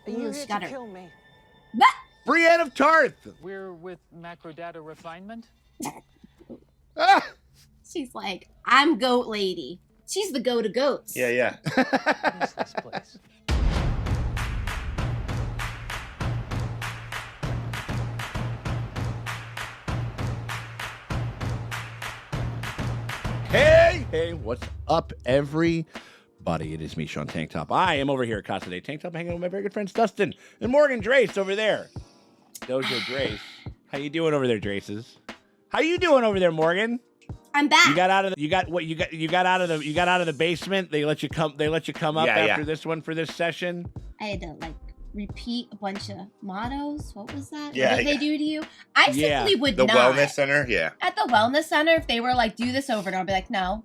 You here to kill me. Brienne of Tarth. We're with macro data refinement. She's like, I'm goat lady. She's the goat of goats. Yeah. What is this place? Hey, what's up, everybody? It is me, Sean Tank Top. I am over here at Casa de Tank Top, hanging out with my very good friends Dustin and Morgan Drace over there. Dojo Drace. How you doing over there, Draces? How you doing over there, Morgan? I'm back. You got out of the basement. They let you come up after this one for this session. I had to repeat a bunch of mottos. What was that? Yeah, what did they do to you? I simply would not. The wellness center, yeah. At the wellness center, if they were do this over and I'd be like, no.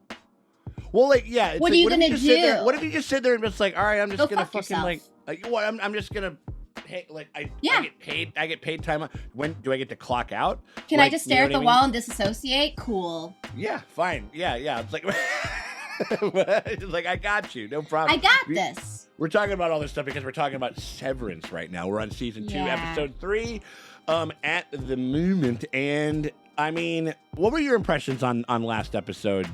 Well, it's what are you gonna do? What if you just sit there and just all right, I'm just gonna fucking yourself. I'm just gonna pay, I get paid time. When do I get to clock out? Can I just stare at the wall and disassociate? Cool. Yeah, fine. Yeah. It's like I got you, no problem. I got this. We're talking about all this stuff because we're talking about Severance right now. We're on season 2, episode 3, at the moment. And I mean, what were your impressions on last episode?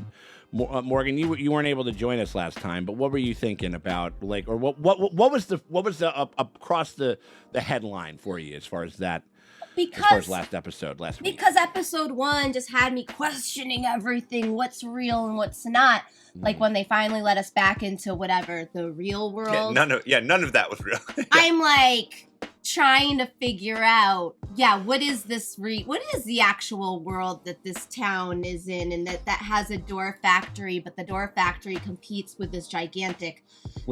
Morgan, you weren't able to join us last time, but what were you thinking about, or what was the across the headline for you as far as that? As far as last week. Because episode 1 just had me questioning everything, what's real and what's not. Like when they finally let us back into whatever, the real world. None of that was real. I'm trying to figure out, what is what is the actual world that this town is in, and that has a door factory, but the door factory competes with this gigantic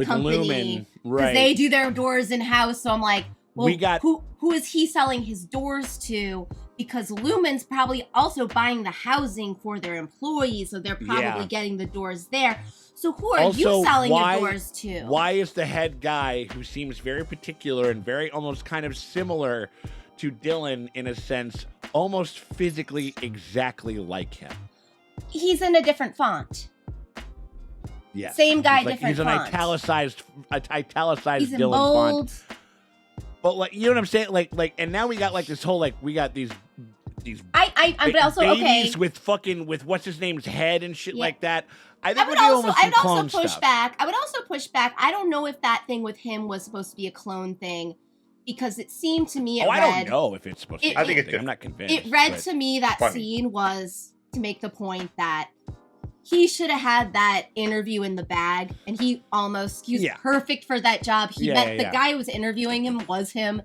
company. Lumon, right? Because they do their doors in-house, so I'm like, well, we got who is he selling his doors to? Because Lumon's probably also buying the housing for their employees, so they're probably getting the doors there. So who are you selling your doors to? Why is the head guy, who seems very particular and very almost kind of similar to Dylan in a sense, almost physically exactly like him? He's in a different font. Yeah. Same guy, different font. He's an italicized he's in Dylan bold. font. But you know what I'm saying? And now we got this whole we got these but also babies with what's his name's head and shit like that. I think I would also push back. I don't know if that thing with him was supposed to be a clone thing, because it seemed to me I don't know if it's supposed to be. I think I'm not convinced. It read to me that scene was to make the point that he should have had that interview in the bag, and he was perfect for that job. He met the guy who was interviewing him was him.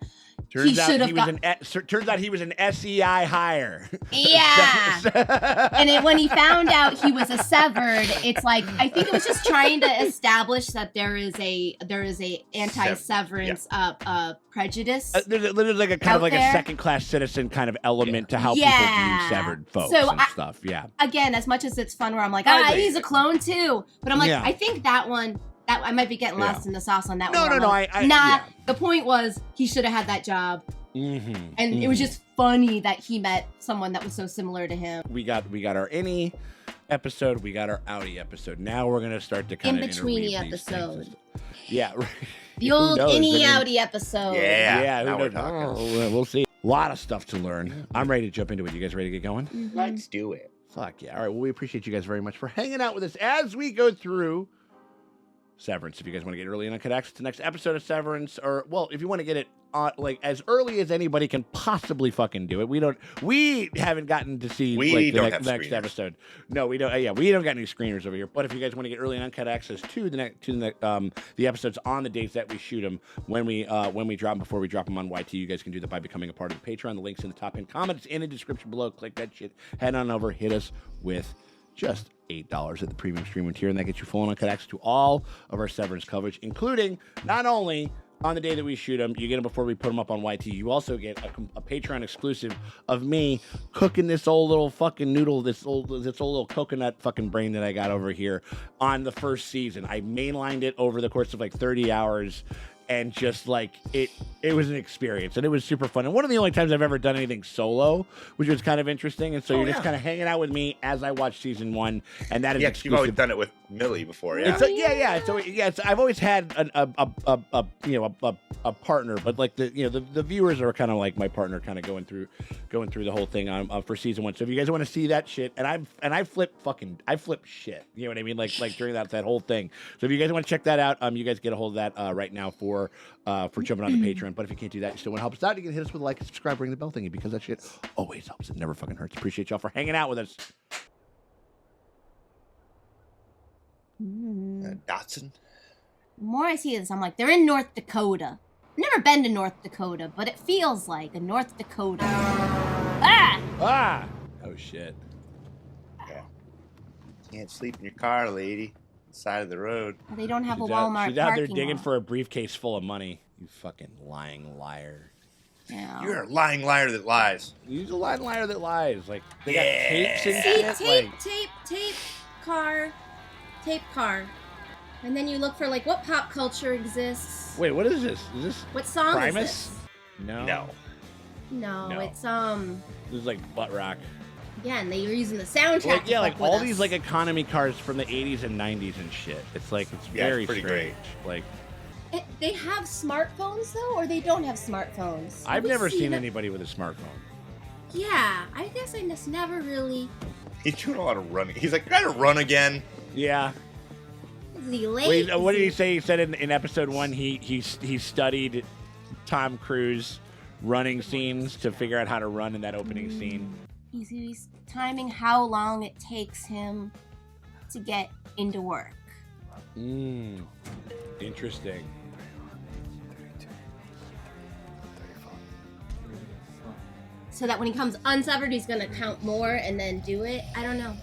Turns out he was an SEI hire. Yeah. And when he found out he was a severed, it's I think it was just trying to establish that there is a anti-severance prejudice. There's a kind of a second-class citizen kind of element to how people view severed folks and stuff. Yeah. Again, as much as it's fun where I'm he's a clone too, but I'm I think that one. I might be getting lost in the sauce on that one. No. The point was he should have had that job. Mm-hmm. And it was just funny that he met someone that was so similar to him. We got our innie episode. We got our outie episode. Now we're going to start to kind of in-betweeny episode. Yeah. Right. The old innie outie episode. Yeah. Now we're talking. We'll see. A lot of stuff to learn. I'm ready to jump into it. You guys ready to get going? Mm-hmm. Let's do it. Fuck yeah. All right. Well, we appreciate you guys very much for hanging out with us as we go through Severance. If you guys want to get early and uncut access to the next episode of Severance, or if you want to get it as early as anybody can possibly fucking do it. We haven't gotten to see the next episode. No, we don't. We don't got any screeners over here. But if you guys want to get early and uncut access to the episodes on the dates that we shoot them, when we drop them, before we drop them on YT, you guys can do that by becoming a part of the Patreon. The link's in the top pinned comment. It's in the description below. Click that shit. Head on over. Hit us with just $8 at the premium streaming tier, and that gets you full and uncut access to all of our Severance coverage, including not only on the day that we shoot them, you get them before we put them up on YT. You also get a Patreon exclusive of me cooking this old little fucking noodle, this old little coconut fucking brain that I got over here on the first season. I mainlined it over the course of 30 hours. and just like it was an experience, and it was super fun. And one of the only times I've ever done anything solo, which was kind of interesting. And so you're just kind of hanging out with me as I watch season 1, and that is Yeah, 'cause you've always exclusive. done it with Millie before, yeah. It's like, yeah. So I've always had a partner, but like the viewers are kind of like my partner, kind of going through the whole thing for season 1. So if you guys want to see that shit, and I flip shit, you know what I mean? Like during that whole thing. So if you guys want to check that out, you guys get a hold of that right now for jumping on the Patreon. But if you can't do that, you still want to help us out, you can hit us with a like and subscribe, ring the bell thingy, because that shit always helps. It never fucking hurts. Appreciate y'all for hanging out with us. Dotson? The more I see this, I'm like, they're in North Dakota. I've never been to North Dakota, but it feels like a North Dakota. Ah! Oh shit. Yeah. Can't sleep in your car, lady. Side of the road. Well, they don't have a She's Walmart out there parking digging lot. for a briefcase full of money. You fucking lying liar. Yeah. You're a lying liar that lies. You're a lying liar that lies. Like, they got Yeah. tapes and See, shit. tape, car. And then you look for, like, what pop culture exists? Wait, what is this? Is this What song Primus? is this? No. No, No. it's, This is like butt rock. again, they were using the soundtrack. Like, to yeah, fuck like with all us. these like economy cars from the 80s and 90s and shit. It's like, it's Yeah, it's very pretty strange. great. Like, They have smartphones, though, or they don't have smartphones? I've Have we never seen them? anybody with a smartphone. Yeah, I guess I just never really... He's doing a lot of running. He's like, gotta run again. Is Yeah. he late? Wait, what did he say? He said in episode 1 he studied Tom Cruise running scenes to figure out how to run in that opening scene. He's timing how long it takes him to get into work. Interesting. So that when he comes unsevered, he's gonna count more and then do it? I don't know.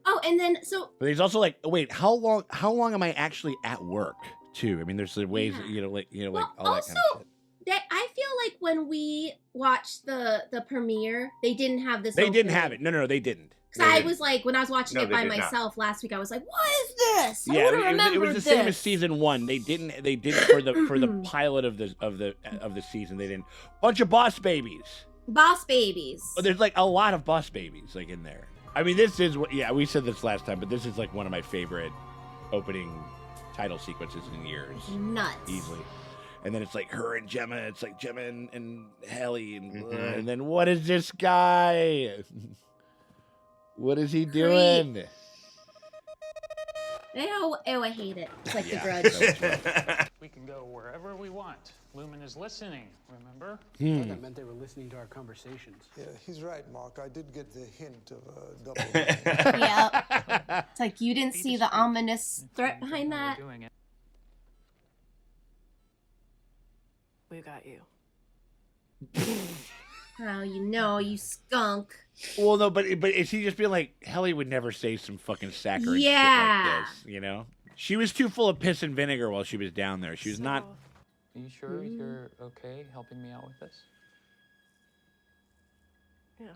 Oh, and then, so... But he's also like, wait, how long am I actually at work too? I mean, there's the ways, Yeah. like Well, all that kind of shit. That I feel like when we watched the premiere, they didn't have this. They didn't opening. have it. No, they didn't. Because I was like, when I was watching No, it they by did not. myself last week, I was like, "What is this? I Yeah, want to it remember was the this." same as season 1. They did for the pilot of the season. They didn't. Bunch of boss babies. Boss babies. Oh, there's like a lot of boss babies like in there. I mean, this is what. Yeah, we said this last time, but this is like one of my favorite opening title sequences in years, Nuts. easily. And then it's like her and Gemma. It's like Gemma and Helly, and Mhm. and then what is this guy? What is he doing? Ew, I hate it. It's like Yeah. The Grudge. We can go wherever we want. Lumon is listening, remember? That meant they were listening to our conversations. Yeah, he's right, Mark. I did get the hint of a double. Yeah. It's like you didn't see the ominous threat behind How we're that. doing it. We got you. Oh, you skunk. Well, no, but is he just being like, Helly would never say some fucking saccharine Yeah. shit like this, you know? She was too full of piss and vinegar while she was down there. She was not. Are you sure you're okay helping me out with this? Yeah.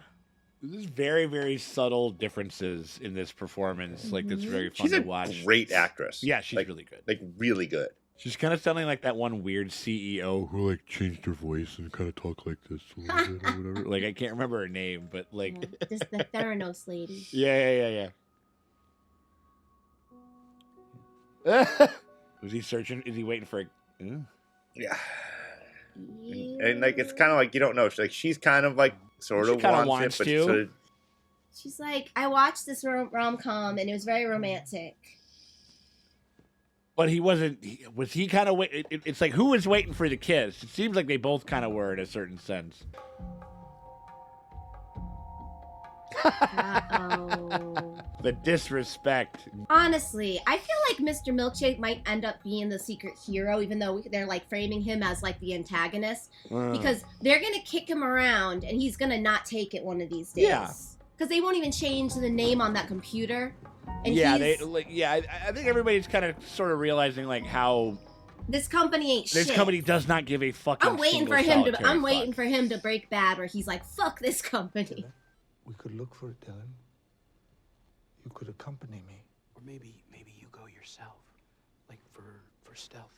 There's very, very subtle differences in this performance. Like, that's very fun She's to a watch. great actress. Yeah, she's like, really good. Like, really good. She's kind of sounding like that one weird CEO who, like, changed her voice and kind of talked like this a little bit or whatever. Like, I can't remember her name, but, like... Just the Theranos lady. Yeah. Was he searching? Is he waiting for a... Yeah. And like, it's kind of like, you don't know. She's kind of like, sort She of kinda wants wants it, but to. sort of, She's like, I watched this rom-com and it was very romantic. But he wasn't... Was he kind of... It's like, who was waiting for the kiss? It seems like they both kind of were in a certain sense. Uh-oh. The disrespect. Honestly, I feel like Mr. Milkshake might end up being the secret hero, even though they're like framing him as like the antagonist, because they're gonna kick him around and he's gonna not take it one of these days. Yeah. Because they won't even change the name on that computer. And yeah, he's, I think everybody's kind of sort of realizing like how this company ain't this shit. company does not give a fucking. I'm waiting single for him to. solitary I'm waiting fuck. for him to break bad, where he's like, "Fuck this company." We could look for it, Dylan. You could accompany me. Or maybe you go yourself. Like for stealth.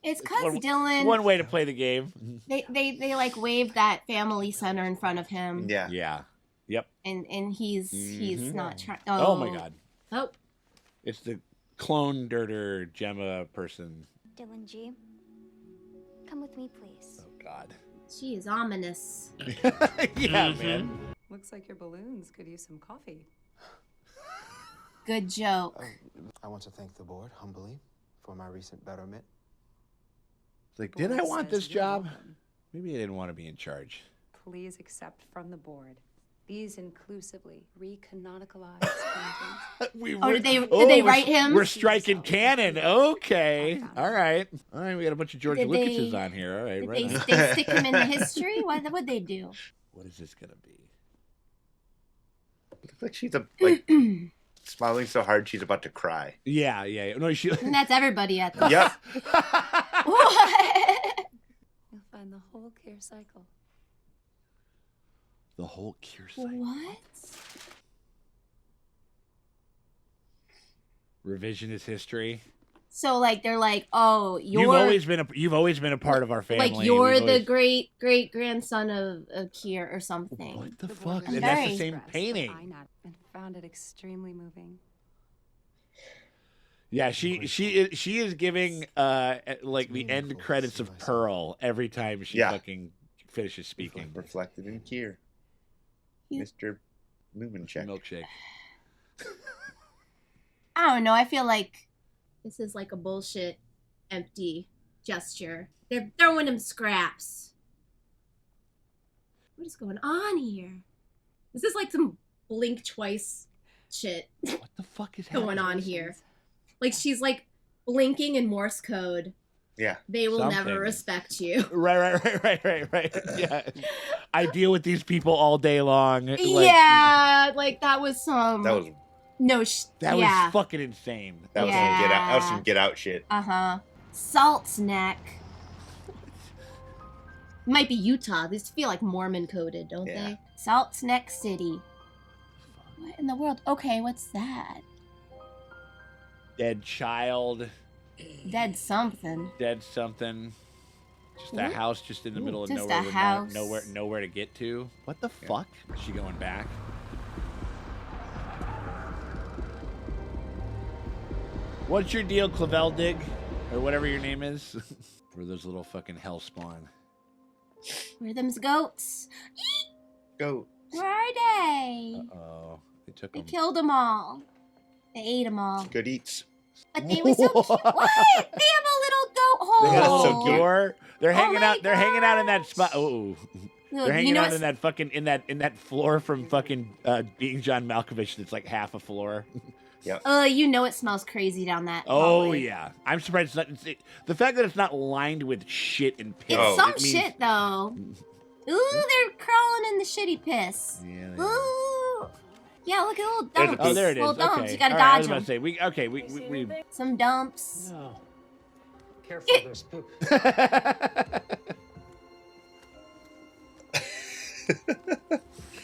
It's cause Dylan. One way to play the game. They like waved that family center in front of him. Yeah. Yeah. Yep. And he's not trying. Oh my god. Oh. It's the clone Dirter Gemma person. Dylan G, come with me, please. Oh god. She is ominous. Yeah, man. Looks like your balloons could use some coffee. Good joke. I want to thank the board humbly for my recent betterment. It's like, did I want this Says you're job? welcome. Maybe I didn't want to be in charge. Please accept from the board these inclusively recanonicalized paintings. Did they write him? We're striking canon. Okay. All right. We got a bunch of George Lucas's on here. All right. Did Right. they stick him in the history? What'd they do? What is this gonna be? Looks like she's smiling so hard she's about to cry. Yeah. No, she. And that's everybody at the. Yep. What? You'll find the whole care cycle. The whole cure cycle. What? Revisionist history. So like they're like, oh, You've always been a part of our family. like you're We've the always- great grandson of Kier or something. What the fuck? I'm And that's very the same Expressed painting. what I not- and found it extremely moving. Yeah, she is giving like the end credits of Pearl every time she fucking finishes speaking. Reflected in Kier. Mr. Lumencheck. Milkshake. I don't know. I feel like this is like a bullshit, empty gesture. They're throwing him scraps. What is going on here? This is like some blink twice shit What the fuck is going on here. Like she's like blinking in Morse code. Yeah. They will Something. never respect you. Right. Yeah. I deal with these people all day long. Like, yeah, like that was some. That was That yeah. was fucking insane. that was some get out. That was some get out shit. Salt's Neck. Might be Utah. These feel like Mormon coded, don't they? Salt's Neck City. What in the world? Okay, what's that? Dead child. Dead something. Dead something. Just a Ooh. house just in the middle of Just nowhere. a with house. Nowhere to get to. What the fuck? Is she going back? What's your deal, Claveldig? Or whatever your name is? For those little fucking hell spawn. Where are them's goats? Go. Where are they? Oh, they took They them. killed them all. They ate them all. Good eats. But they were so cute. What? They have a little goat hole. They got Oh. a little door. They're hanging my out. They're hanging out in that gosh. spot. Oh, Look, they're hanging out what's- in that fucking in that floor from fucking Being John Malkovich. That's like half a floor. You know it smells crazy down that Oh hallway. yeah, I'm surprised it's not. The fact that it's not lined with shit and piss. It's some it means- shit though. Ooh, they're crawling in the shitty piss. Yeah. they are. Ooh. Yeah, look at little There's a dumps. Oh, there it is. Little dumps. Okay. You gotta All right, I dodge was about them. to say we Some dumps. No. Careful, there's poop.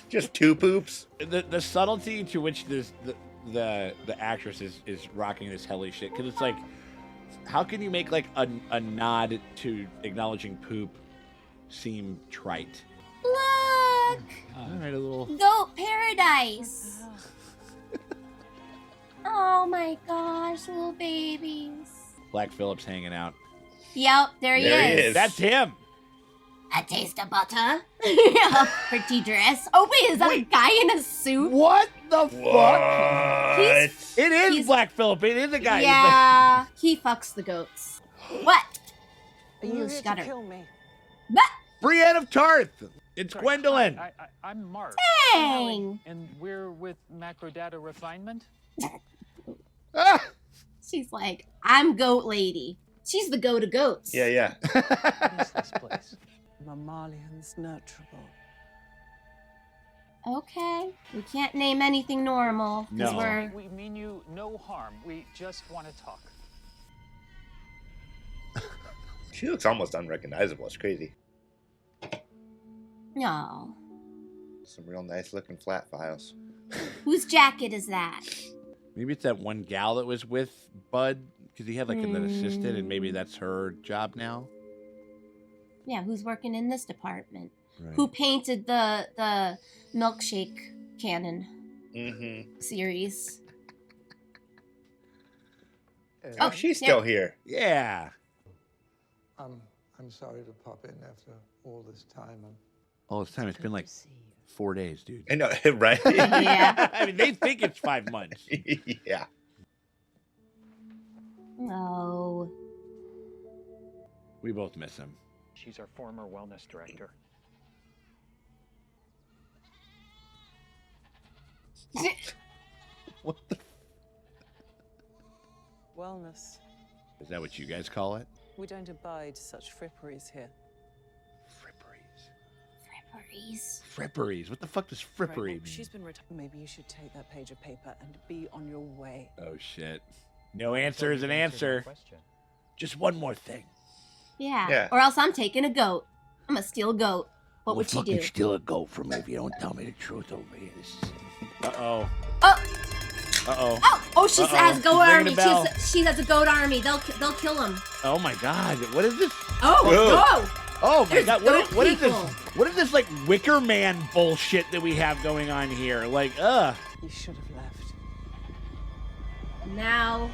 Just two poops. the subtlety to which the actress is rocking this helly shit, because it's like, how can you make like a nod to acknowledging poop seem trite? Look, All right, a little. goat paradise. Oh my gosh, little babies. Black Phillips hanging out. Yep, there he There he is. is. That's him. A taste of butter. A pretty dress. Oh wait, is that a guy in a suit? What the fuck? What? It is he's- Black Phillip. It is a guy. Yeah, he fucks the goats. What? Are Ooh, you she here got to her. kill me? But Brienne of Tarth. It's Sorry, Gwendolyn. I'm Mark. dang, And we're with Macrodata Refinement. Ah! she's like, I'm goat lady. She's the goat of goats. Yeah. What is this place? Mammalian's nurturable. Okay, we can't name anything normal because No. we're. We mean you no harm. We just want to talk. She looks almost unrecognizable. It's crazy. No. Some real nice looking flat files. Whose jacket is that? Maybe it's that one gal that was with Bud Because he had like an assistant, and maybe that's her job now. Yeah, who's working in this department? Right. Who painted the milkshake cannon series? Oh, she's still here. Yeah. I'm sorry to pop in after all this time. All this time, it's been like 4 days, dude. I know, right? Yeah. I mean, they think it's 5 months. Yeah. Oh. We both miss him. She's our former wellness director. What the? Wellness. Is that what you guys call it? We don't abide such fripperies here. Fripperies. Fripperies. What the fuck does frippery Right, well, mean? she's been maybe you should take that page of paper and be on your way. Oh shit. No answer is an answer. Just one more thing. Yeah. Or else I'm taking a goat. I'm gonna steal a goat. What would she do? Steal a goat from me if you don't tell me the truth over here. Uh-oh. Oh. Uh-oh. Oh, she has a goat She's ringing army. the bell. She has a goat army. They'll kill him. Oh my god. What is this? Oh. Oh my There's god. goat What is this? people. What is this like Wicker Man bullshit that we have going on here? Like, You should have left. Now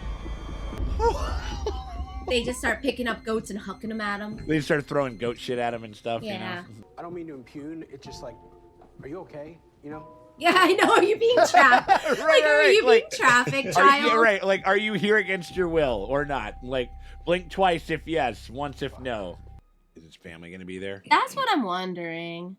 they just start picking up goats and hucking them at him. They started throwing goat shit at him and stuff, Yeah. you know? I don't mean to impugn. It's just like, are you okay? You know? Yeah, I know. Are you being trafficked? Are you being trafficked, child? Yeah, right. Like, are you here against your will or not? Like, blink twice if yes, once if no. Is his family going to be there? That's what I'm wondering.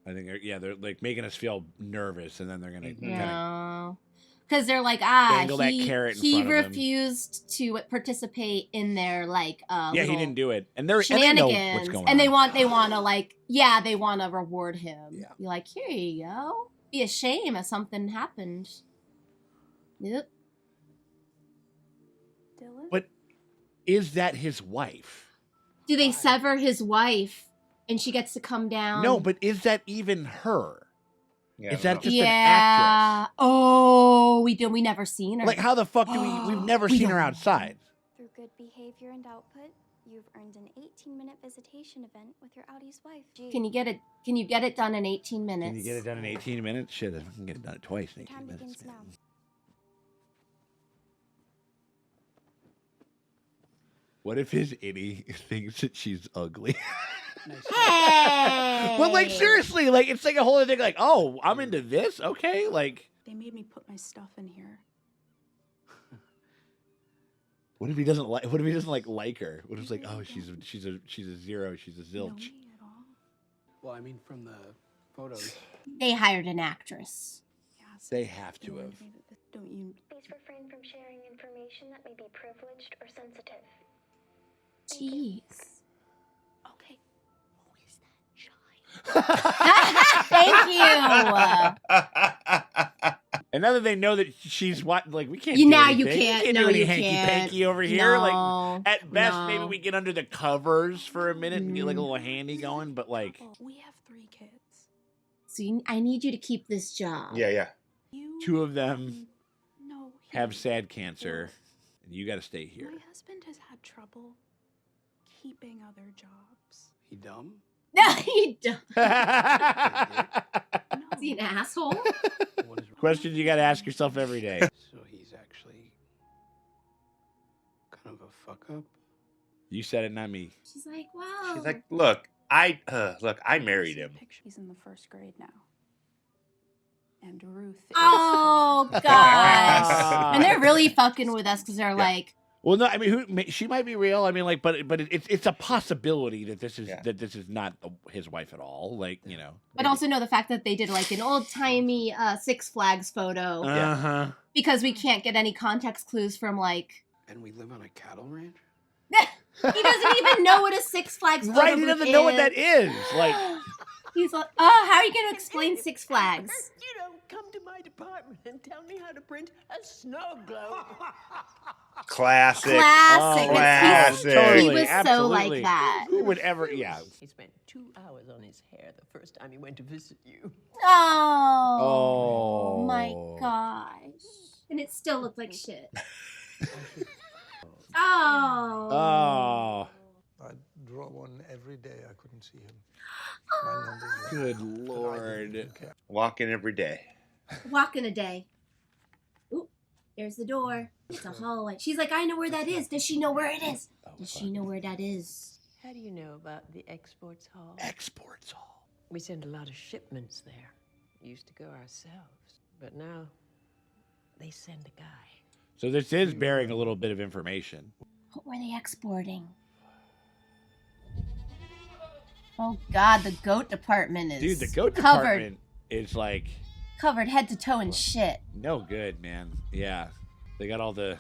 I think, they're like making us feel nervous, and then they're going to kind No. Because they're like, dangle that carrot in he front of them. refused to participate in their like yeah, he little didn't do it, and they know shenanigans, what's going and on. they want to like, yeah, they want to reward him. Yeah. Be like, here you go. Be a shame if something happened. Yep. Dylan? But is that his wife? Do they sever his wife, and she gets to come down? No, but is that even her? Yeah, is that just yeah. an actress? Oh, we never seen her. Like, how the fuck do we've never We seen her don't. outside. Through good behavior and output, you've earned an 18-minute visitation event with your Audie's wife. Can you get it? Can you get it done in 18 minutes? Can you get it done in 18 minutes? Shit, I can get it done in twice in 18 Time minutes. begins man. now. What if his itty thinks that she's ugly? Hey! But like seriously, like it's like a whole other thing. Like, oh, I'm into this. Okay, like. They made me put my stuff in here. What if he doesn't like? What if he doesn't like her? What if it's like, oh, she's a zero. She's a zilch. Well, I mean, from the photos. They hired an actress. They have to have. Don't you? Please refrain from sharing information that may be privileged or sensitive. Jeez. Okay. Who is that child? Thank you. And now that they know that she's what, like we can't. You do now anything. you can't. We can't No, do any you hanky can't. panky over here. No, Like at best, no. maybe we get under the covers for a minute and get like a little handy going. But like, We have 3 kids. So I need you to keep this job. Yeah. two of them No. have sad cancer, and you got to stay here. My husband has had trouble keeping other jobs. He dumb? No, he don't. Is he an asshole? Questions you got to ask yourself every day. So he's actually kind of a fuck up. You said it, not me. She's like, wow. She's like, look, I married him. He's in the 1st grade now. And Ruth is... Oh, gosh. And they're really fucking with us because they're like, Well, no, I mean, she might be real. I mean, like, but it's a possibility that this is not his wife at all. Like, you know. but also know the fact that they did like an old timey Six Flags photo. Because we can't get any context clues from like. And we live on a cattle ranch? He doesn't even know what a Six Flags photo Right, he booth doesn't know what is. that is. Like, He's like, oh, how are you going to explain Six Flags? You don't come to my department and tell me how to print a snow globe. Classic. Classic. Classic. Totally, He was so like absolutely. that. Who would ever? Yeah. He spent 2 hours on his hair the first time he went to visit you. Oh, my gosh. And it still looked like shit. Oh. Oh, I'd draw one every day. I couldn't see him. My numbers were good but I didn't lord. even care. Walking every day. Walking a day. Ooh, there's the door. It's a hallway. She's like, I know where that is. Does she know where it is? Does she know where that is? How do you know about the exports hall? Exports hall. We send a lot of shipments there. Used to go ourselves, but now they send a guy. So this is bearing a little bit of information. What were they exporting? Oh God, the goat department is Dude, the goat covered, department is like covered head to toe in shit. no good, man. Yeah. They got all the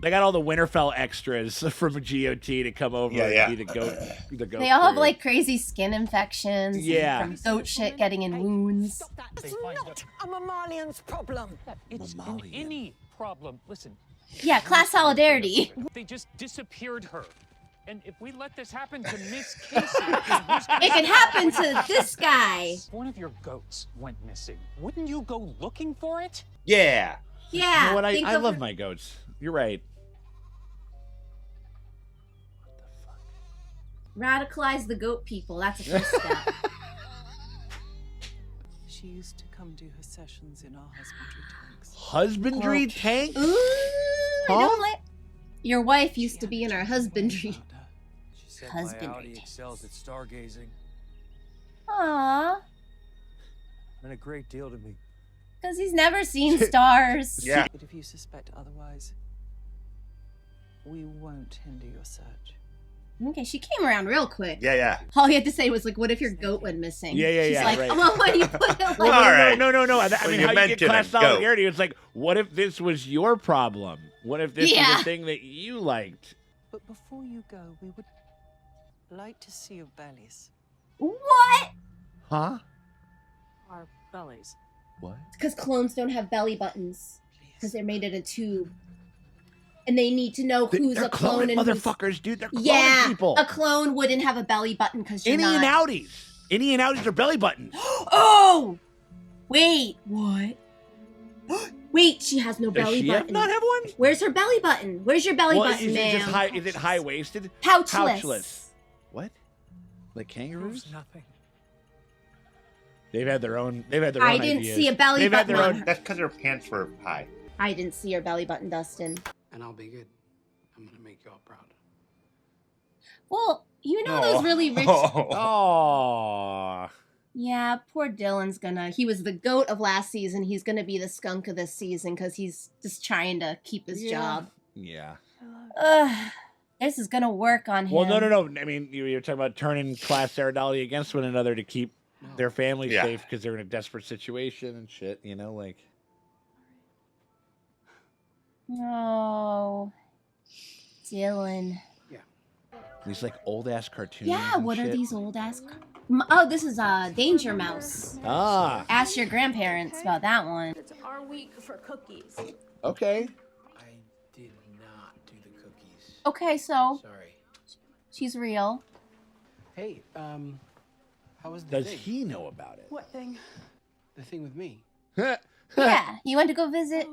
Winterfell extras from GOT to come over and be the goat. They all have crew. like crazy skin infections. Yeah. From goat shit getting in wounds. Stop that. It's not a mammalian's problem. It's an any problem. Listen, Yeah, class solidarity. they just disappeared her. And if we let this happen to Miss Casey, who's gonna It could happen to this guy. If one of your goats went missing, wouldn't you go looking for it? Yeah. Yeah. You know what? think I of love her- my goats. You're right. Radicalize the goat people. That's a first step. She used to come do her sessions in our husbandry tanks. Husbandry tank? Ooh, I don't like. Your wife used to be in our husbandry. She said Husbandry my Audi tanks. excels at stargazing. Aww. Meant a great deal to me. Because he's never seen stars. Yeah. But if you suspect otherwise, we won't hinder your search. Okay, she came around real quick. Yeah. All he had to say was like, "What if your goat went missing?" Yeah, She's like, right. "Well, why do you put it like?" All right. No. I When mean, you how you get mention class a goat. solidarity? It's like, what if this was your problem? What if this was Yeah. the thing that you liked? But before you go, we would like to see your bellies. What? Huh? Our bellies. What? Because clones don't have belly buttons. Because they're made in a tube. And they need to know who's They're a clone cloning and who's... motherfuckers, dude. They're cloning Yeah, people. a clone wouldn't have a belly button because you're Innie and not... outies. Innie and outies are belly buttons. Oh! Wait, what? Wait, she has no Does belly she button. not have one? Where's her belly button? Where's your belly button, is it ma'am? just high? Is it high waisted? Pouchless. What? Like kangaroos? Nothing. They've had their own. I didn't ideas. see a belly They've had button their on own. her. That's because her pants were high. I didn't see her belly button, Dustin. And I'll be good. I'm gonna make you all proud. Well, you know those really rich... Oh. Yeah, poor Dylan's gonna... He was the goat of last season. He's gonna be the skunk of this season because he's just trying to keep his job. Yeah. Ugh, this is gonna work on him. Well, no. I mean, you were talking about turning class solidarity against one another to keep their families Yeah. safe because they're in a desperate situation and shit. You know, like. No. Dylan. These like old ass cartoons. Yeah, and what are shit. these old ass... Oh, this is Danger Mouse. Ah, Ask your grandparents about that one. It's our week for cookies. okay. I did not do the cookies. Okay, so Sorry. she's real. Hey, how was the Does thing? he know about it? What thing? The thing with me. Yeah, you went to go visit?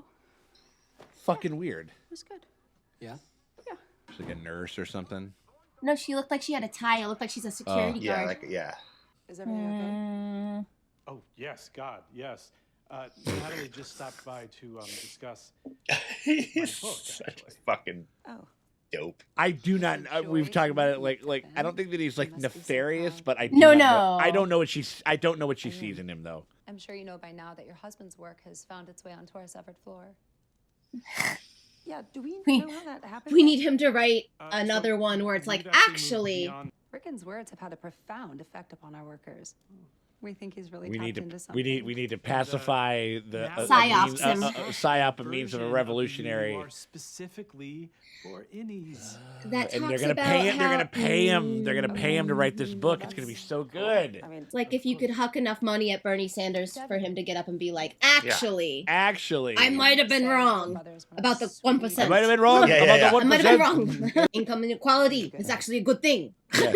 Fucking weird. It was good. Yeah? She's like a nurse or something. No, she looked like she had a tie. It looked like she's a security Yeah, guard. Is everything okay? Mm, Oh, yes, God, yes. Natalie just stopped by to discuss my He's book, such actually. a fucking Oh. dope. I do not. We've talked about it. Like I don't think that he's like nefarious, but I do No, not no. know- I don't know what she's. I don't know what she sees in him though. I'm sure you know by now that your husband's work has found its way onto our severed floor. Yeah, do we We- know how that happened? we need him to write So another one where it's like, we've actually moved actually... beyond- Rickon's words have had a profound effect upon our workers. We think he's really We tapped need to. into something. We need to pacify the Psyops him. psyop a means of a version revolutionary. the memoir specifically for innies. That And they're talks gonna about pay him. They're how- gonna pay him. They're gonna pay him to write this book. It's gonna be so good. I mean, It's like if you could huck enough money at Bernie Sanders for him to get up and be like, actually, Actually, I might have been wrong about the 1%. I might have been wrong Yeah, about yeah, the I might have been 1%. wrong. Income inequality is actually a good thing. Yeah.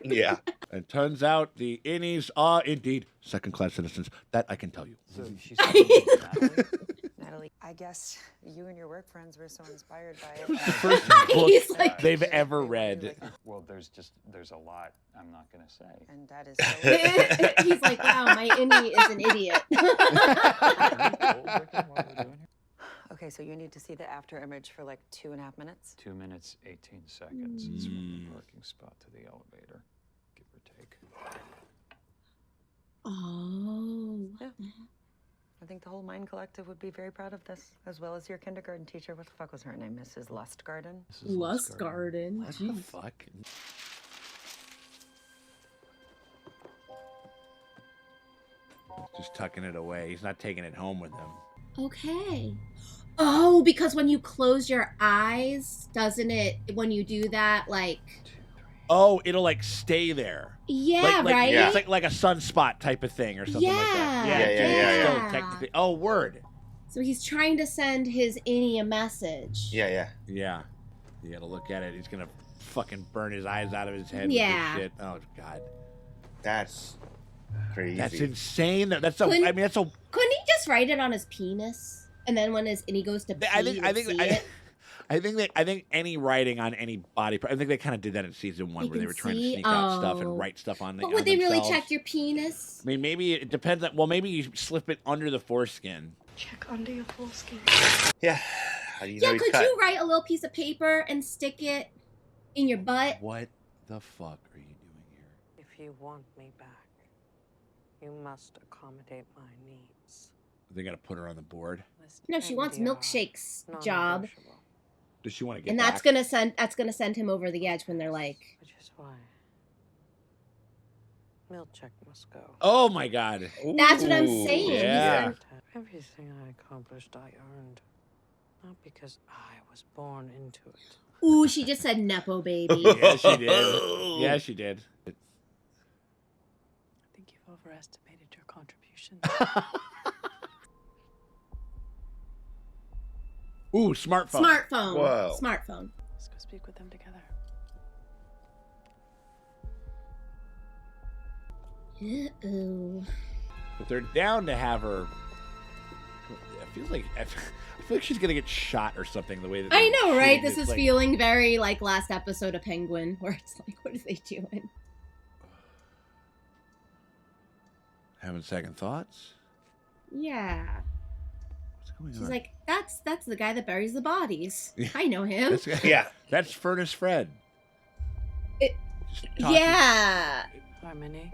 Yeah. It turns out the innies are indeed second-class citizens. That I can tell you. So she's Natalie, Natalie. I guess you and your work friends were so inspired by it. First book He's like- they've ever read. Well, there's a lot I'm not gonna say. And that is He's like, wow, my innie is an idiot. Okay, so you need to see the after image for like 2.5 minutes. 2 minutes, 18 seconds. It's from the parking spot to the elevator, give or take. Oh. Yeah. I think the whole Mind Collective would be very proud of this, as well as your kindergarten teacher. What the fuck was her name? Mrs. Lustgarden? Lustgarden. What the fuck? Just tucking it away. He's not taking it home with him. Okay. Oh, because when you close your eyes, doesn't it, when you do that, like... Oh, it'll like stay there. Yeah, like, right? Yeah. It's like a sunspot type of thing or something like that. Yeah. Still technically. Oh, word. So he's trying to send his innie a message. Yeah. You gotta look at it. He's gonna fucking burn his eyes out of his head with Yeah. this shit. Oh, God. That's crazy. That's insane. That's a, Couldn't- I mean, that's a... Couldn't he just write it on his penis? And then when his innie goes to pee, I think any writing on any body part, I think they kind of did that in season 1 where they were trying to sneak out stuff and write stuff on. But on would they really themselves. check your penis? I mean, maybe it depends on. Well, maybe you slip it under the foreskin. Check under your foreskin. Yeah. How do you know Yeah, he's could cut? you write a little piece of paper and stick it in your butt? What the fuck are you doing here? If you want me back, you must accommodate my needs. They got to put her on the board. No, she wants Milkshake's job. Does she want to get? And that's gonna send him over the edge when they're like, Which is why Milkshake must go. Oh my God. That's what I'm saying. He's Yeah. like- Everything I accomplished, I earned. Not because I was born into it. ooh, she just said Nepo baby. Yeah, she did. Yeah, she did. I think you've overestimated your contribution. Ooh, smartphone. Smartphone. Whoa. Smartphone. Let's go speak with them together. Uh-oh. But they're down to have her. I feel like she's gonna get shot or something. The way that I they're know, right? shooting This it, is like- feeling very like last episode of Penguin, where it's like, what are they doing? Having second thoughts. Yeah. What's going She's on? like, that's the guy that buries the bodies. Yeah. I know him. That's Furnace Fred. It- Just talking- yeah. Harmony.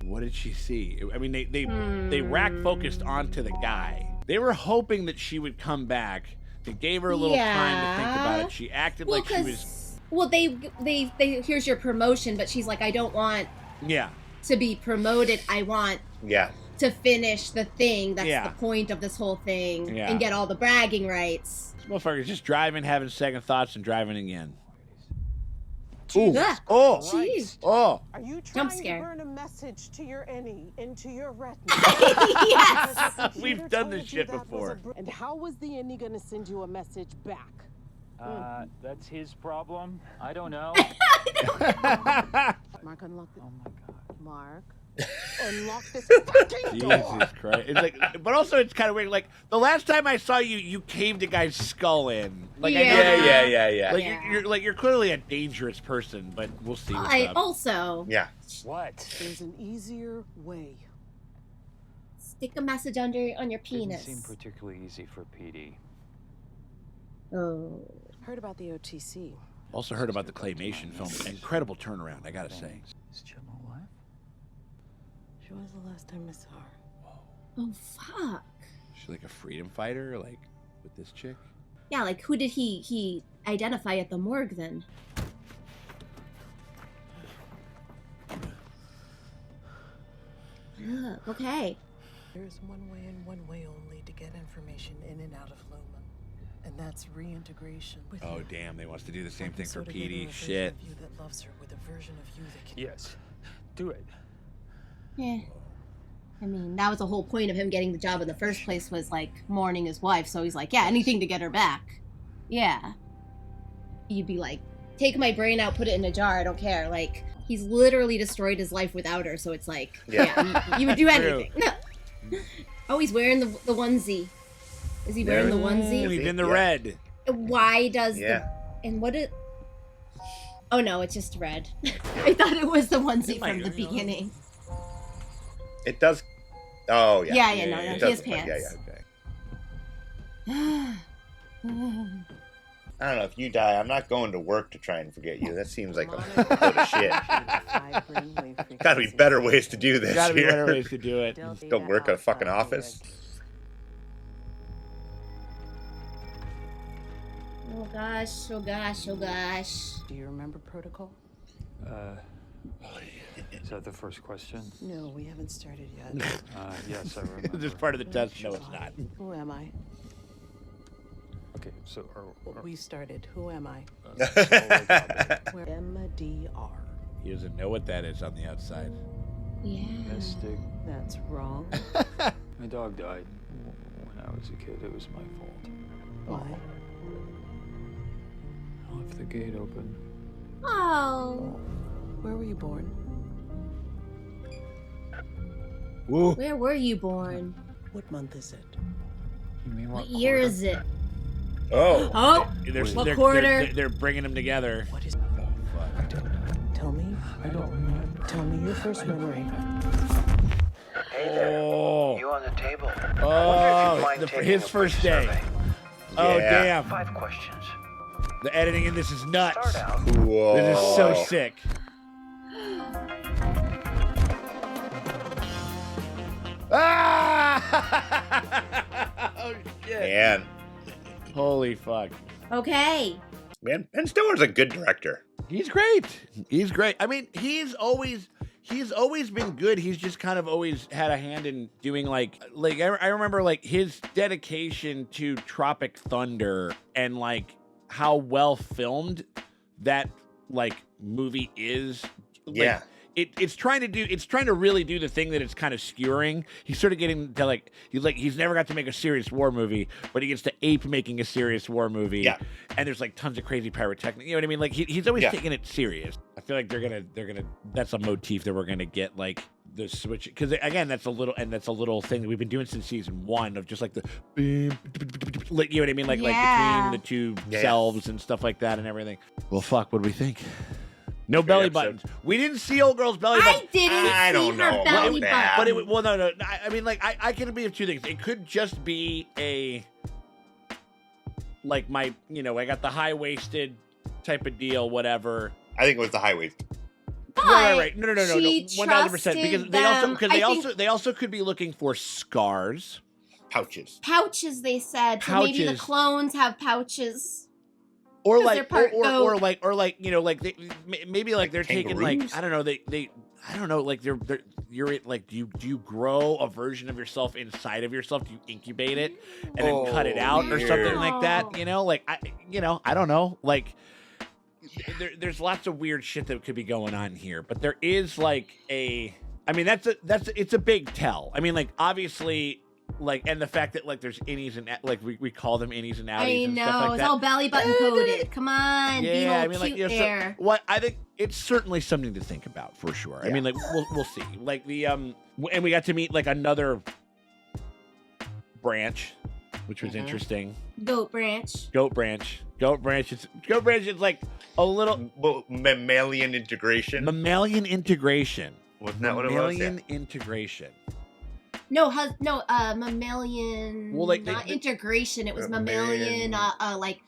What did she see? I mean, they rack focused onto the guy. They were hoping that she would come back. They gave her a little time to think about it. She acted like she was. Well, they here's your promotion, but she's like, I don't want Yeah. to be promoted. I want to finish the thing. That's Yeah. the point of this whole thing, Yeah. and get all the bragging rights. This motherfucker's just driving, having second thoughts, and driving again. Ooh. Oh. Jeez. Oh. Are you Jump trying scare. to burn a message to your innie into your retina? Yes. We've done this shit before. And how was the innie going to send you a message back? That's his problem. I don't know. Mark, unlock the... Oh my God. Mark, unlock this fucking door. Jesus Christ. It's like, but also it's kind of weird. Like, the last time I saw you, you caved a guy's skull in. Like, I know Yeah. Like, you're clearly a dangerous person, but we'll see what's I up. also What? There's an easier way. stick a message on your Didn't penis. seem particularly easy for PD. Oh. Heard about the OTC. Also heard about the claymation film. Incredible turnaround, I gotta say. Is Jim alive? She was the last time I saw her. Oh fuck. She's like a freedom fighter, like with this chick. Yeah, like who did he identify at the morgue then? Ugh, okay. There is one way and one way only to get information in and out of Lumon, and that's reintegration. With Oh you, damn, they wants to do the same I thing can for sew together a PD. version Shit. of you that loves her with a version of you that can. Yes. Do it. Yeah. I mean, that was the whole point of him getting the job in the first place, was like mourning his wife. So he's like, yeah, anything to get her back. Yeah. You'd be like, take my brain out, put it in a jar. I don't care. Like, he's literally destroyed his life without her. So it's like, yeah, you would do anything. Oh, he's wearing the onesie. Is he wearing the onesie? He's in the red. Why does the... And what it... Oh, no, it's just red. I thought it was the onesie from the beginning. It does... Oh, yeah. Yeah, no, It he has does look like- pants. Yeah. I don't know, if you die, I'm not going to work to try and forget you. That seems like a load of shit. Gotta be better ways to do this. Gotta be here. better ways to do it. Don't work at a fucking office. Oh gosh, oh gosh, oh gosh. Do you remember protocol? Is that the first question? No, we haven't started yet. Yes, I remember. This is part of the test. No, it's not. Who am I? Okay, so We started. Who am I? Where MDR. He doesn't know what that is on the outside. Yeah. Mystic. That's wrong. My dog died when I was a kid. It was my fault. Why? I left the gate open. Oh. Where were you born? Whoa. Where were you born? What month is it? You mean What year is it? Oh. Oh. What quarter? They're bringing them together. What is... Tell me. I don't remember. Tell me your first memory. Hey there. Oh. You on the table. Oh, his first day. Survey. Oh, Yeah. damn. 5 questions. The editing in this is nuts. Start out. Whoa. This is so sick. Ah! Oh, shit. Man. Holy fuck. Okay. Man, Ben Stiller's a good director. He's great. He's great. I mean, he's always been good. He's just kind of always had a hand in doing like I remember like his dedication to Tropic Thunder and like how well filmed that like movie is. Like, Yeah. It's trying to really do the thing that it's kind of skewering. He's sort of getting to like he's never got to make a serious war movie, but he gets to ape making a serious war movie. Yeah. And there's like tons of crazy pyrotechnics. You know what I mean? Like he's always taking it serious. I feel like they're gonna that's a motif that we're gonna get like the switch, because again that's a little thing that we've been doing since season 1 of just like the like, you know what I mean? Like between the two selves and stuff like that and everything. Well, fuck, what do we think? No belly episode. buttons. We didn't see old girl's belly button. I didn't I see don't her know belly about button. that. But well, no. I mean, like, I can be of two things. It could just be a, like, my, you know, I got the high-waisted type of deal, whatever. I think it was the high waist. Right. No. she 100%. Because trusted they also could be looking for scars. Pouches. Pouches, they said. So maybe the Pouches. clones have pouches. Or 'Cause like, they're part or goat. like, you know, like maybe like they're taking like, kangaroos? I don't know, I don't know, like you're like, do you grow a version of yourself inside of yourself? Do you incubate it and then cut it out or something like that? You know, like I don't know, like there's lots of weird shit that could be going on here, but there is like it's a big tell. I mean, like obviously. Like, and the fact that like there's innies and like we call them innies and outies I and know, stuff like it's that. all belly button coded. Come on, be all cute you know, there. what I think it's certainly something to think about for sure. I mean, like we'll see. Like the and we got to meet like another branch, which was interesting. Goat branch. Goat branch is like a little mammalian integration. Mammalian integration. Wasn't that what it was? Mammalian integration. No, mammalian. Well, like not integration. It was mammalian. Like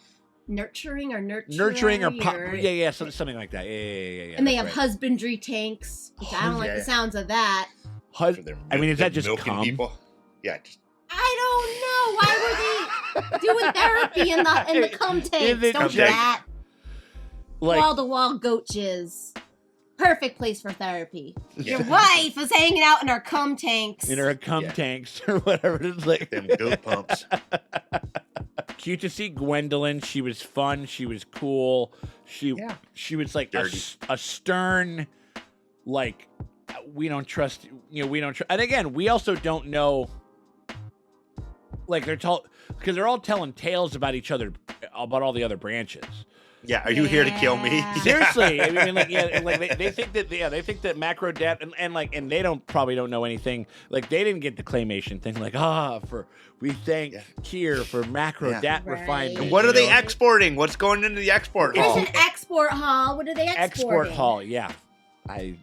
nurturing or Nurturing or something like that. Yeah. And they have husbandry tanks, which I don't like the sounds of that. I mean, is that just milking cum? people? Yeah. I don't know. Why were they doing therapy in the cum tanks? Don't do that. Like, Wall to wall goat jizz. Perfect place for therapy. Your wife is hanging out in her cum tanks. In her cum tanks or whatever it is, like them goat pumps. Cute to see Gwendolyn. She was fun. She was cool. She was like a stern, like we don't trust. You know, we don't trust. And again, we also don't know. Like because they're all telling tales about each other about all the other branches. Yeah, are you here to kill me? Seriously, I mean, like, yeah, like they think that macro debt and they probably don't know anything. Like they didn't get the claymation thing. Like we thank Kier for macro debt refinement. And what are they exporting? What's going into the export hall? There's an export hall. What are they exporting? Export hall, yeah. I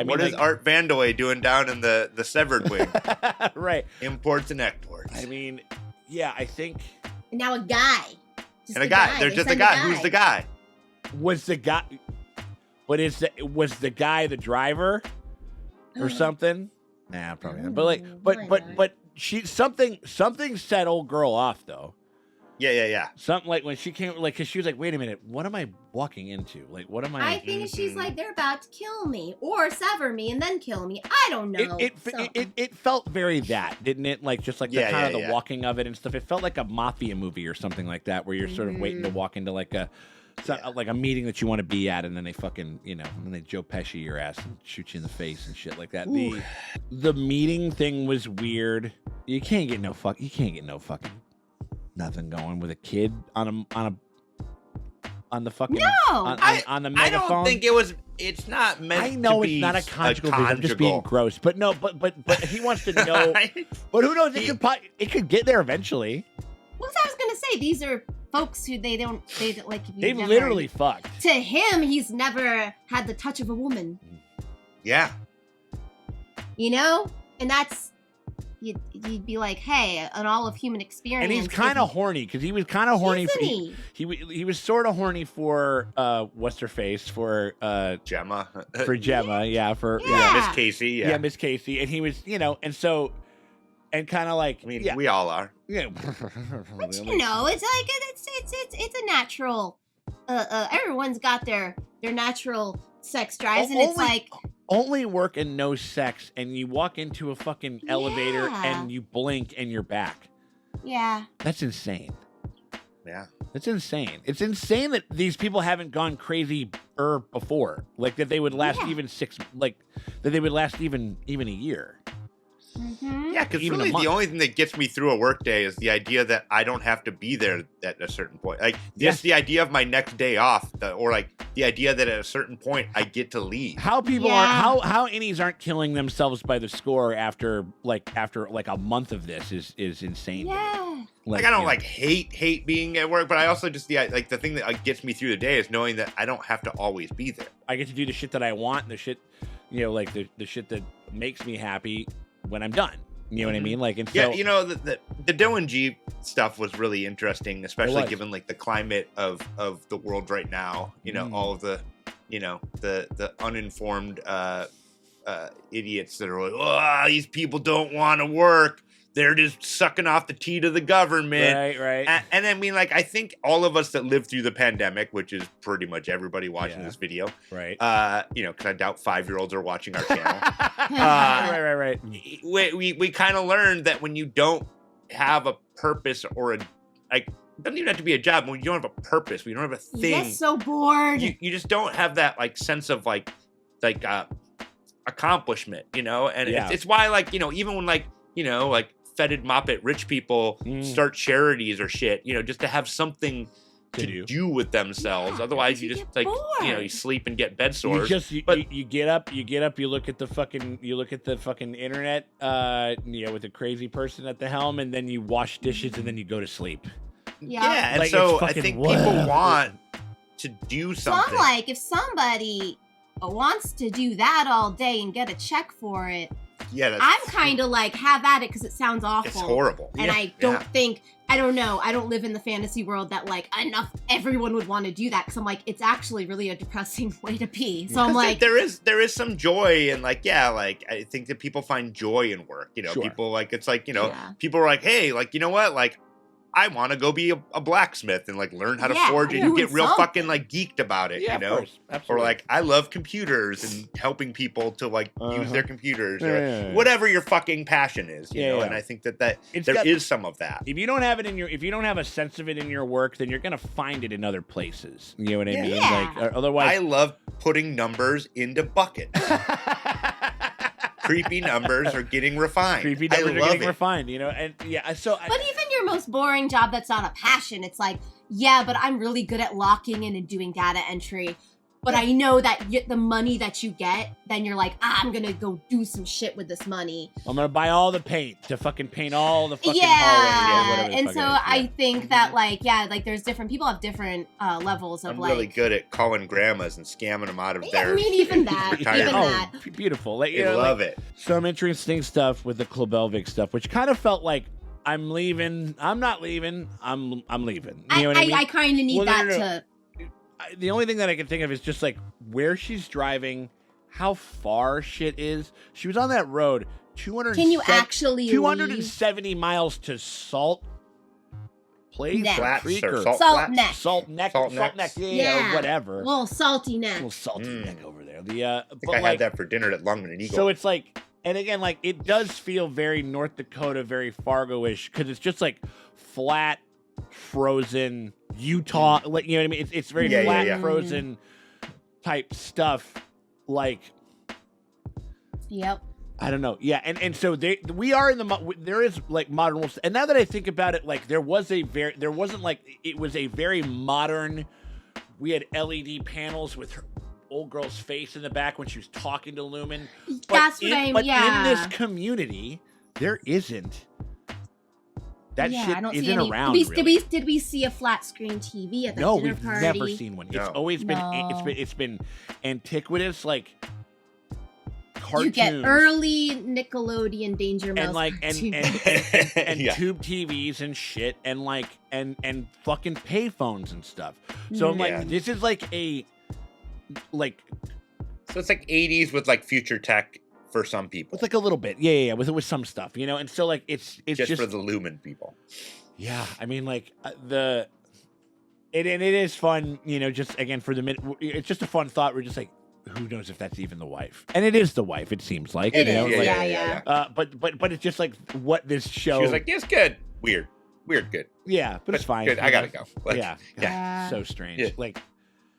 What is Art Vandoy doing down in the severed wing? Right. Imports and exports. I mean, yeah, I think. And now a guy. Just and a guy. There's just a guy. Who's the guy? Was the guy? Was the guy the driver or something? Nah, probably not. But but she something set old girl off though. Yeah. Something like when she came, like, cause she was like, "Wait a minute, what am I walking into? Like, what am I?" I think she's like, they're about to kill me or sever me and then kill me. I don't know. It felt very that, didn't it? Like just like the kind of the walking of it and stuff. It felt like a mafia movie or something like that, where you're sort of waiting to walk into like a meeting that you want to be at, and then they fucking, and then they Joe Pesci your ass and shoot you in the face and shit like that. Ooh. The meeting thing was weird. You can't get no fucking nothing going with a kid on the fucking on the megaphone. I don't think it was. It's not meant. I know to be it's not a conjugal. I'm just being gross, but no, but he wants to know. But who knows? It could get there eventually. What I was gonna say, these are folks who they don't like. They've literally fucked. To him, he's never had the touch of a woman. Yeah. And that's. You'd be like, hey, an all of human experience. And he's kind of horny because he was kind of horny. He was sort of horny for what's her face for Gemma. For Gemma, Miss Casey, Miss Casey, and he was and so and kind of like we all are. Yeah, but it's like it's a natural. Everyone's got their natural sex drives, and it's like. Only work and no sex, and you walk into a fucking elevator and you blink and you're back. Yeah. That's insane. Yeah. That's insane. It's insane that these people haven't gone crazy before. Like that they would last even that they would last even a year. Mm-hmm. Yeah, because really the only thing that gets me through a workday is the idea that I don't have to be there at a certain point. Like, just the idea of my next day off, or like the idea that at a certain point I get to leave. How people are how innies aren't killing themselves by the score after a month of this is insane. Yeah. Like I don't hate being at work, but I also just the thing that gets me through the day is knowing that I don't have to always be there. I get to do the shit that I want, and the shit, like the shit that makes me happy when I'm done. You know what I mean? Like, and so, the Dylan G stuff was really interesting, especially given like the climate of the world right now. All of the, the uninformed idiots that are like, oh, these people don't want to work. They're just sucking off the tea to the government. Right. And I mean, like, I think all of us that lived through the pandemic, which is pretty much everybody watching this video. Right. Because I doubt 5-year-olds are watching our channel. Right. We kind of learned that when you don't have a purpose or it doesn't even have to be a job. When you don't have a purpose, when you don't have a thing. You get so bored. You just don't have that sense of accomplishment, And it's why even when fetid moppet rich people start charities or shit, just to have something to do with themselves. Otherwise, you just you sleep and get bed sores. You get up, you look at the fucking internet, with a crazy person at the helm, and then you wash dishes and then you go to sleep. Yeah. And so I think people want to do something. So I'm like, if somebody wants to do that all day and get a check for it, I'm kind of like, have at it, because it sounds awful. It's horrible. And I don't think, I don't know, I don't live in the fantasy world that everyone would want to do that, because I'm like, it's actually really a depressing way to be. So I'm like, there is some joy in I think that people find joy in work. People people are like, hey, you know what, I want to go be a blacksmith and learn how to forge, and you get real fucking geeked about it, Of course. Absolutely. Or I love computers and helping people to use their computers, or whatever your fucking passion is, you know. And I think that there is some of that. If you don't have it if you don't have a sense of it in your work, then you're gonna find it in other places. You know what I mean? Yeah. Otherwise, I love putting numbers into buckets. Creepy numbers are getting refined. Refined, and so. But even your most boring job that's not a passion. It's like, yeah, but I'm really good at locking in and doing data entry. But I know that the money that you get, then you're like, I'm going to go do some shit with this money. I'm going to buy all the paint to fucking paint all the fucking hallways. Whatever the And fuck so it is. I think that, like, there's different people have different levels of I'm like. really good at calling grandmas and scamming them out of their. I mean, even that. retirement. Beautiful. Like, I love it. Some interesting stuff with the Klobelvik stuff, which kind of felt like, I'm leaving. I'm not leaving. I'm leaving. You know what I mean? I kind of need to. The only thing that I can think of is just like where she's driving, how far shit is. She was on that road 270 miles to Salt Place, Neck. Salt Neck. Salt Neck, Yeah, whatever. Little salty neck. Little salty neck over there. I think I had that for dinner at Longman and Eagle. So it's like, and again, like it does feel very North Dakota, very Fargo-ish, because it's just like flat, frozen Utah, like, you know what I mean? It's very flat, frozen type stuff. Like, yep. I don't know. Yeah, and so we are in there is like modern wolves, and now that I think about it, like it was a very modern. We had LED panels with her old girl's face in the back when she was talking to Lumon. But in this community, there isn't. That shit I don't isn't see any. around. Did we see a flat screen TV at the dinner party? No, we've never seen one. It's always been it's been antiquitous, like cartoons. You get early Nickelodeon Danger Mouse and like and tube TVs and shit and like and fucking payphones and stuff. So I'm like, this is like a so it's like 80s with like future tech. For some people, it's like a little bit, with some stuff, you know, and so like it's just for the Lumon people. Yeah, I mean, like it is fun, you know. Just again for the minute, it's just a fun thought. We're just like, who knows if that's even the wife? And it is the wife. It seems like it is. Yeah. But it's just like what this show. She was like, "Yes, good, weird, good." Yeah, but it's fine. Good. I gotta go. Like, yeah, so strange. Yeah. Like,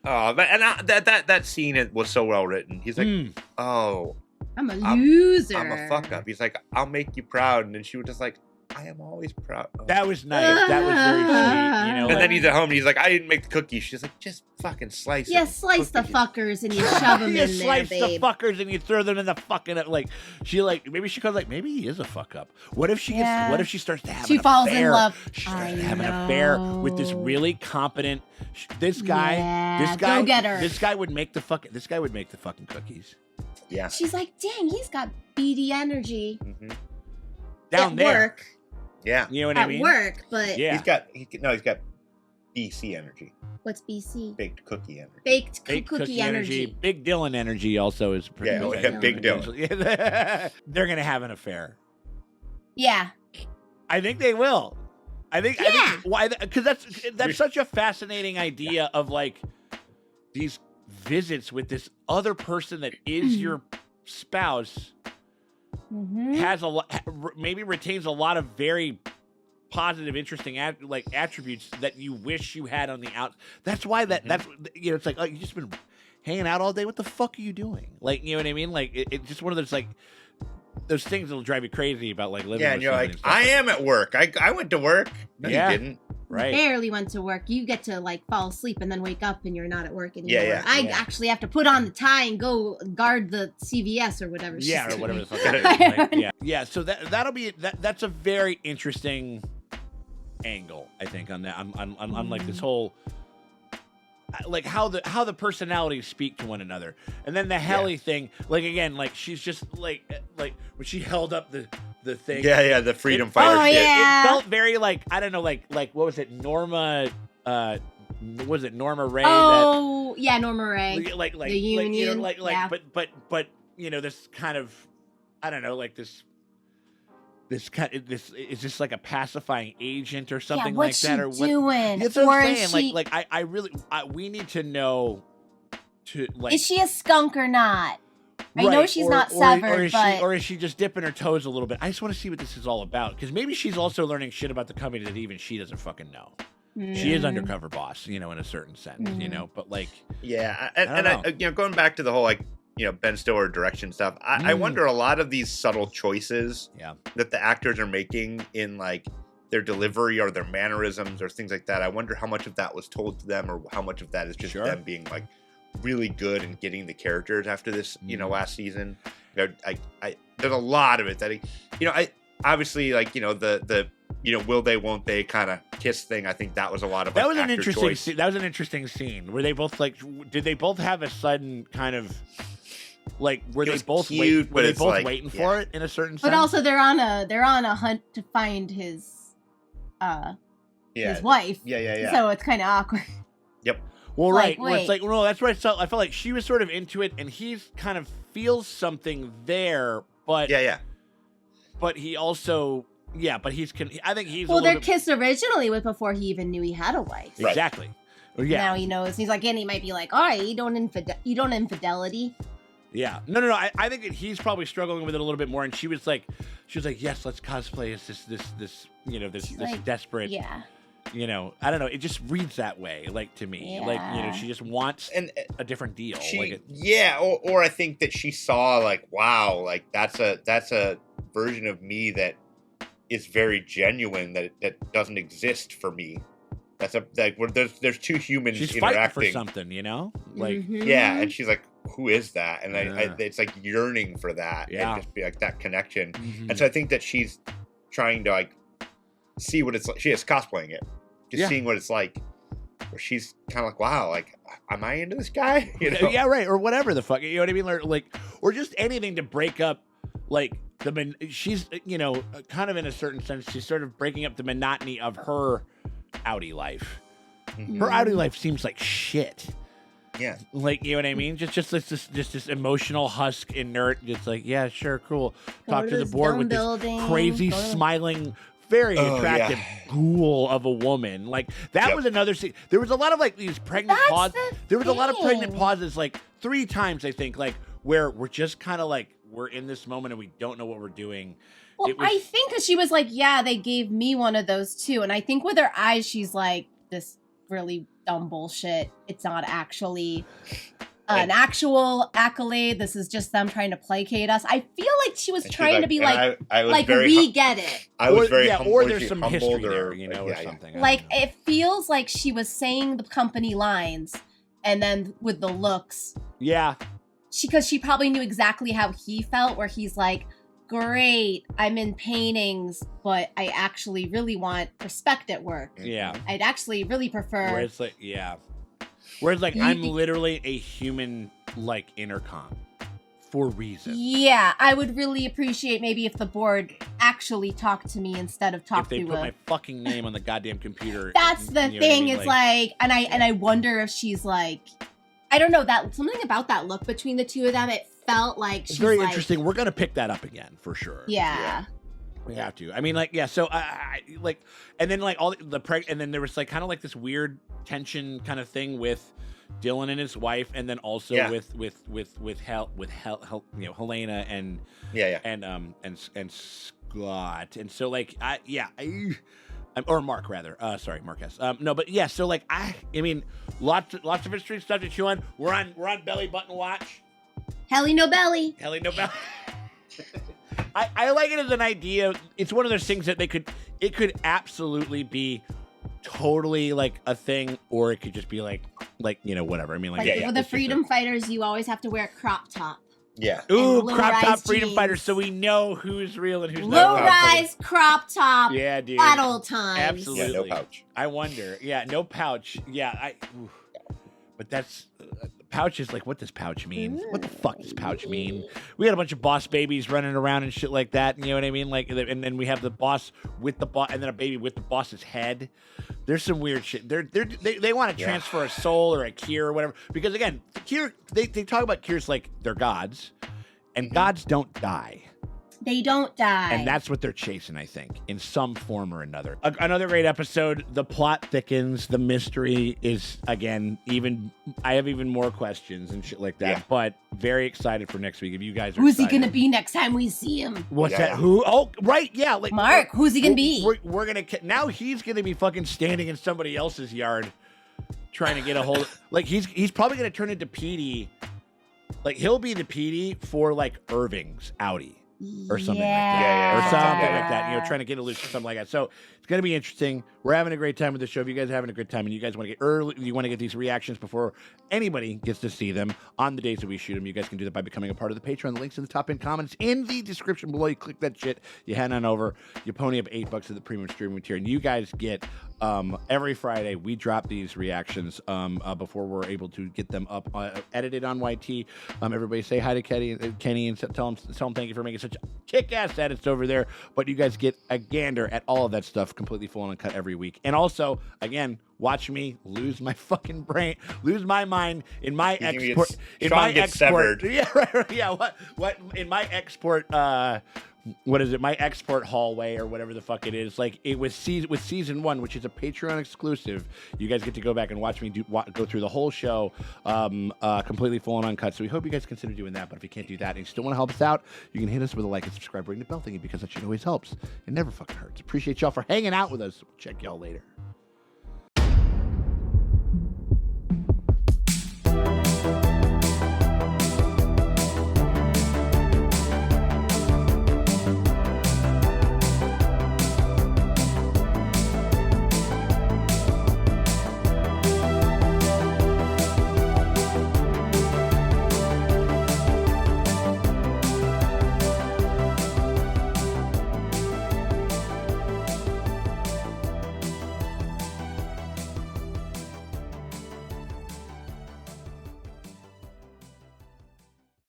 that scene was so well written. He's like, "Oh, I'm a loser. I'm a fuck up." He's like, "I'll make you proud," and then she was just like, "I am always proud." Oh. That was nice. That was very sweet. You know. And then he's at home and he's like, "I didn't make the cookies." She's like, "Just fucking slice it." Yeah, slice the fuckers and you shove them in there, slice babe. the fuckers and you throw them in the fucking maybe she goes like, maybe he is a fuck up. What if she gets? What if she starts to have? She falls in love. She starts to have an affair with this really competent. This guy. Go get her. This guy would make the fucking cookies. Yeah. She's like, dang, he's got beady energy. Down at there. Work. Yeah. You know what I mean? At work, but he's got BC energy. What's BC? Baked cookie energy. Baked cookie energy. Big Dylan energy also is pretty good. Big Dylan. They're gonna have an affair. Yeah. I think they will. I think why? Because that's such a fascinating idea of like these visits with this other person that is your spouse has a lot, maybe retains a lot of very positive, interesting attributes that you wish you had on the out. That's why that's it's like, oh, you just been hanging out all day. What the fuck are you doing? Like, you know what I mean? Like it's just one of those like those things that'll drive you crazy about like living. Yeah, and you're like, I am at work. I went to work. No, you didn't. Right. Barely went to work. You get to like fall asleep and then wake up and you're not at work anymore. Yeah. I actually have to put on the tie and go guard the CVS or whatever. Yeah, or whatever the fuck it is. Yeah. So that's a very interesting angle, I think, on that. On like this whole like how the personalities speak to one another, and then the Helly thing. Like again, like she's just like when she held up the thing. Yeah, the freedom fighter shit. Yeah. It felt very like, I don't know, like what was it, Norma? Was it Norma Ray? Oh, yeah, Norma Ray. Like the union. You know, yeah. but you know, this kind of, I don't know, like this is just like a pacifying agent or something like that, or what? Doing? That's what I'm saying. Like I really we need to know. To like, is she a skunk or not? I know she's not severed, or is she just dipping her toes a little bit? I just want to see what this is all about, because maybe she's also learning shit about the company that even she doesn't fucking know. She is undercover boss, you know, in a certain sense, you know. But like, yeah, I you know, going back to the whole like, you know, Ben Stiller direction stuff, I wonder a lot of these subtle choices that the actors are making in like their delivery or their mannerisms or things like that. I wonder how much of that was told to them or how much of that is just them being like really good and getting the characters after this, last season. I there's a lot of it that I obviously like, the will they, won't they kind of kiss thing. I think that was a lot of that like, was an actor interesting. choice. That was an interesting scene. Were they both like? Did they both have a sudden kind of like? Were they both cute, were but they it's both like, waiting for it in a certain sense? But also they're on a hunt to find his wife. Yeah. So it's kind of awkward. Yep. Well, Like, right. Well, it's wait. like, no, that's where I felt like she was sort of into it, and he kind of feels something there, but but he also, but I think he's. Well, a their little bit, kiss originally was before he even knew he had a wife. exactly. Well, yeah. Now he knows. He's like, and he might be like, all right, you don't infidelity. Yeah. No. I think that he's probably struggling with it a little bit more, and she was like, yes, let's cosplay as this like, desperate. Yeah. I don't know. It just reads that way, like to me. Yeah. Like, she just wants a different deal. Or I think that she saw like, wow, like that's a version of me that is very genuine that doesn't exist for me. That's where there's two humans she's interacting fighting for something, like yeah, and she's like, who is that? And I it's like yearning for that, and just be like that connection. And so I think that she's trying to like see what it's like. She is cosplaying it, just seeing what it's like. Where she's kind of like, wow, like, am I into this guy? Yeah, right, or whatever the fuck, you know what I mean? Or just anything to break up, like she's kind of in a certain sense, she's sort of breaking up the monotony of her outie life. Her outie life seems like shit. Yeah, like, you know what I mean? Just this emotional husk inert. Just like, yeah, sure, cool. Talk to the board with this crazy smiling, very attractive ghoul of a woman. Like that was another scene. There was a lot of like these pregnant pauses. There was a lot of pregnant pauses, like 3 times I think, like where we're just kind of like we're in this moment and we don't know what we're doing. Well, I think because she was like, yeah, they gave me one of those too, and I think with her eyes, she's like, this really dumb bullshit. It's not actually an actual accolade. This is just them trying to placate us. I feel like she was trying to be like, we get it. I was very or there's some history there, or something. Like it feels like she was saying the company lines, and then with the looks, because she probably knew exactly how he felt, where he's like, great, I'm in paintings, but I actually really want respect at work. Yeah. I'd actually really prefer. Whereas like I'm literally a human like intercom for reason. Yeah, I would really appreciate maybe if the board actually talked to me instead of talk to if they put my fucking name on the goddamn computer. That's the thing. It's like, and I wonder if she's like, I don't know, that something about that look between the two of them. It felt like she's very like, interesting. We're gonna pick that up again for sure. Yeah. We have to. I mean, like, yeah. So I like, and then like all the and then there was like kind of like this weird tension kind of thing with Dylan and his wife, and then also with Helena and and Scott, and so like or Mark rather. Sorry, Marquez. No, but yeah. So like I mean, lots of interesting stuff to chew on. We're on belly button watch. Helly no belly. Helly no belly. I like it as an idea. It's one of those things that it could absolutely be totally like a thing, or it could just be like whatever. I mean, like with the freedom fighters, you always have to wear a crop top. Yeah. Ooh, crop top freedom fighters, so we know who's real and who's not. Low rise crop top. Yeah, dude. At all times. Absolutely. Yeah, no pouch. I wonder. Yeah, no pouch. Yeah, but that's. Pouch is like, what does pouch mean? What the fuck does pouch mean? We had a bunch of boss babies running around and shit like that. You know what I mean? Like, and then we have the boss with the boss, and then a baby with the boss's head. There's some weird shit. They want to transfer a soul or a cure or whatever. Because again, cure. They talk about cures like they're gods, and gods don't die. They don't die. And that's what they're chasing, I think, in some form or another. Another great episode. The plot thickens. The mystery is, again, I have even more questions and shit like that. Yeah. But very excited for next week. If you guys are Who's excited. he going to be next time we see him? What's that? Who? Oh, right. Yeah. Like Mark, who's he going to be? We're going to... Now he's going to be fucking standing in somebody else's yard trying to get a hold... Like, he's probably going to turn into Petey. Like, he'll be the Petey for, like, Irving's outie. Or something like that. Or something like that. Trying to get a loose or something like that. So It's going to be interesting. We're having a great time with the show. If you guys are having a good time and you guys want to get early, you want to get these reactions before anybody gets to see them on the days that we shoot them, you guys can do that by becoming a part of the Patreon. The link's in the top end comments in the description below. You click that shit, you head on over, you pony up $8 to the premium streaming tier, and you guys get every Friday we drop these reactions before we're able to get them up edited on YT. Everybody say hi to Kenny and tell him thank you for making such kick-ass edits over there. But you guys get a gander at all of that stuff completely full and uncut every week. And also, again, watch me lose my fucking brain, lose my mind in my export. Severed. Yeah, right. Yeah, what in my export? What is it? My export hallway or whatever the fuck it is. Like it was with season 1, which is a Patreon exclusive. You guys get to go back and watch me go through the whole show, completely full and uncut. So we hope you guys consider doing that. But if you can't do that and you still want to help us out, you can hit us with a like and subscribe, ring the bell thingy, because that shit always helps. It never fucking hurts. Appreciate y'all for hanging out with us. Check y'all later.